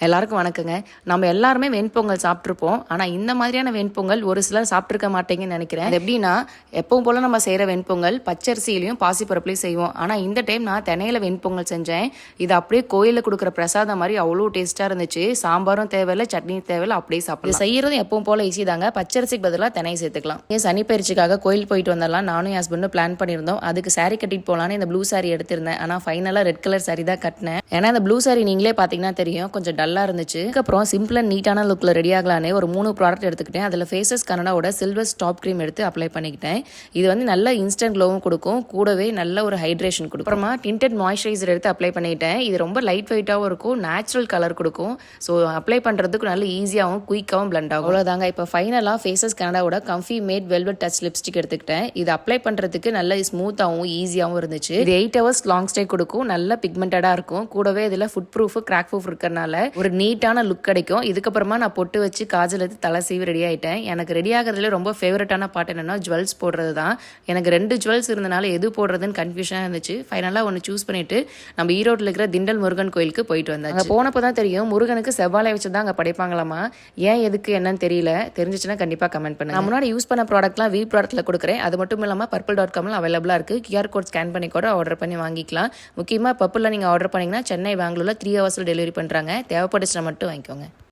எல்லாருக்கும் வணக்கங்க. நம்ம எல்லாருமே வெண்பொங்கல் சாப்பிட்ருப்போம். ஆனால் இந்த மாதிரியான வெண்பொங்கல் ஒரு சிலர் சாப்பிட்ருக்க மாட்டேங்கன்னு நினைக்கிறேன். அது எப்படின்னா, எப்பவும் போல் நம்ம செய்கிற வெண்பொங்கல் பச்சரிசியிலையும் பாசிப்பருப்புலையும் செய்வோம். ஆனால் இந்த டைம் நான் தினையில வெண்பொங்கல் செஞ்சேன். இது அப்படியே கோயிலில் கொடுக்குற பிரசாதம் மாதிரி அவ்வளோ டேஸ்ட்டாக இருந்துச்சு. சாம்பாரும் தேவையில்லை, சட்னி தேவையில்லை, அப்படியே சாப்பிடலாம். செய்யறதும் எப்பவும் போல் ஈஸி தாங்க. பச்சரிசிக்கு பதிலாக தினை சேர்த்துக்கலாம். ஏன் சனி பயிற்சிக்காக கோயில் போயிட்டு வந்தாலாம் நானும் என் ஹஸ்பண்டும் பிளான் பண்ணியிருந்தோம். அதுக்கு சாரி கட்டிட்டு போகலான்னு இந்த ப்ளூ சாரி எடுத்திருந்தேன். ஆனால் ஃபைனலாக ரெட் கலர் சாரி தான் கட்டினேன். ஏன்னா இந்த ப்ளூ சாரி நீங்களே பார்த்தீங்கன்னா தெரியும், கொஞ்சம் டல்லாக இருந்துச்சு. அதுக்கப்புறம் சிம்பிள் அண்ட் நீட்டான லுக்கில் ரெடி ஆகலானே ஒரு 3 ப்ராடக்ட் எடுத்துக்கிட்டேன். அதில் ஃபேஸஸ் கனடாவோட சில்வர் ஸ்டாப் க்ரீம் எடுத்து அப்ளை பண்ணிக்கிட்டேன். இது வந்து நல்ல இன்ஸ்டன்ட் க்ளோவும் கொடுக்கும், கூடவே நல்ல ஒரு ஹைட்ரேஷன் கொடுக்கும். அப்புறமா டிண்டட் மாய்ஸ்சரைசர் எடுத்து அப்ளை பண்ணிட்டேன். இது ரொம்ப லைட் வெயிட்டாகவும் இருக்கும், நேச்சுரல் கலர் கொடுக்கும். ஸோ அப்ளை பண்ணுறதுக்கு நல்ல ஈஸியாகவும் குயிக்காகவும் பிளண்ட் ஆகும். அவ்வளோதாங்க. இப்போ ஃபைனலாக ஃபேஸஸ் கனடாவோட comfy matte velvet touch lipstick எடுத்துக்கிட்டேன். இது அப்ளை பண்ணுறதுக்கு நல்ல ஸ்மூத்தாகவும் ஈஸியாகவும் இருந்துச்சு. இது 8 hours லாங் ஸ்டே கொடுக்கும், நல்ல பிக்மெண்டடாக இருக்கும். கூடவே இதில் ஃபுட் ப்ரூஃப் கிராக் ப்ரூஃப் இருக்கிறனால ஒரு நீட்டான லுக் கிடைக்கும். இதுக்கப்புறமா நான் பொட்டு வச்சு காஜல் எடுத்து தலை சீவி ரெடி ஆகிட்டேன். எனக்கு ரெடி ஆகிறதுல ரொம்ப ஃபேவரட்டான பார்ட் என்னன்னா ஜுவல்ஸ் போடுறது தான். எனக்கு 2 ஜுவல்ஸ் இருந்தனால எது போடுறதுன்னு கன்ஃபியூஷனாக இருந்துச்சு. ஃபைனலாக ஒன்று சூஸ் பண்ணிட்டு நம்ம ஈரோட்டில் இருக்கிற திண்டல் முருகன் கோயிலுக்கு போயிட்டு வந்தேன். அங்கே போனப்போ தான் தெரியும் முருகனுக்கு செவ்வாழை வச்சு தான் அங்கே படைப்பாங்களாமா. ஏன் எதுக்கு என்னன்னு தெரியல. தெரிஞ்சிச்சுன்னா கண்டிப்பாக கமெண்ட் பண்ணுங்க. நான் முன்னாடி யூஸ் பண்ண ப்ராடக்ட்லாம் வி ப்ராடக்ட்ல கொடுக்குறேன். அது மட்டும் இல்லாமல் purple.comல அவைலபிளாக இருக்குது. QR கோட் ஸ்கேன் பண்ணி கூட ஆர்டர் பண்ணி வாங்கிக்கலாம். முக்கியமாக பர்பிளில் நீங்கள் ஆர்டர் பண்ணிங்கன்னா சென்னை பெங்களூரில் 3 hours டெலிவரி பண்ணுறாங்க. தேவைப்பட்டுச்சுன்னா மட்டும் வாங்கிக்கோங்க.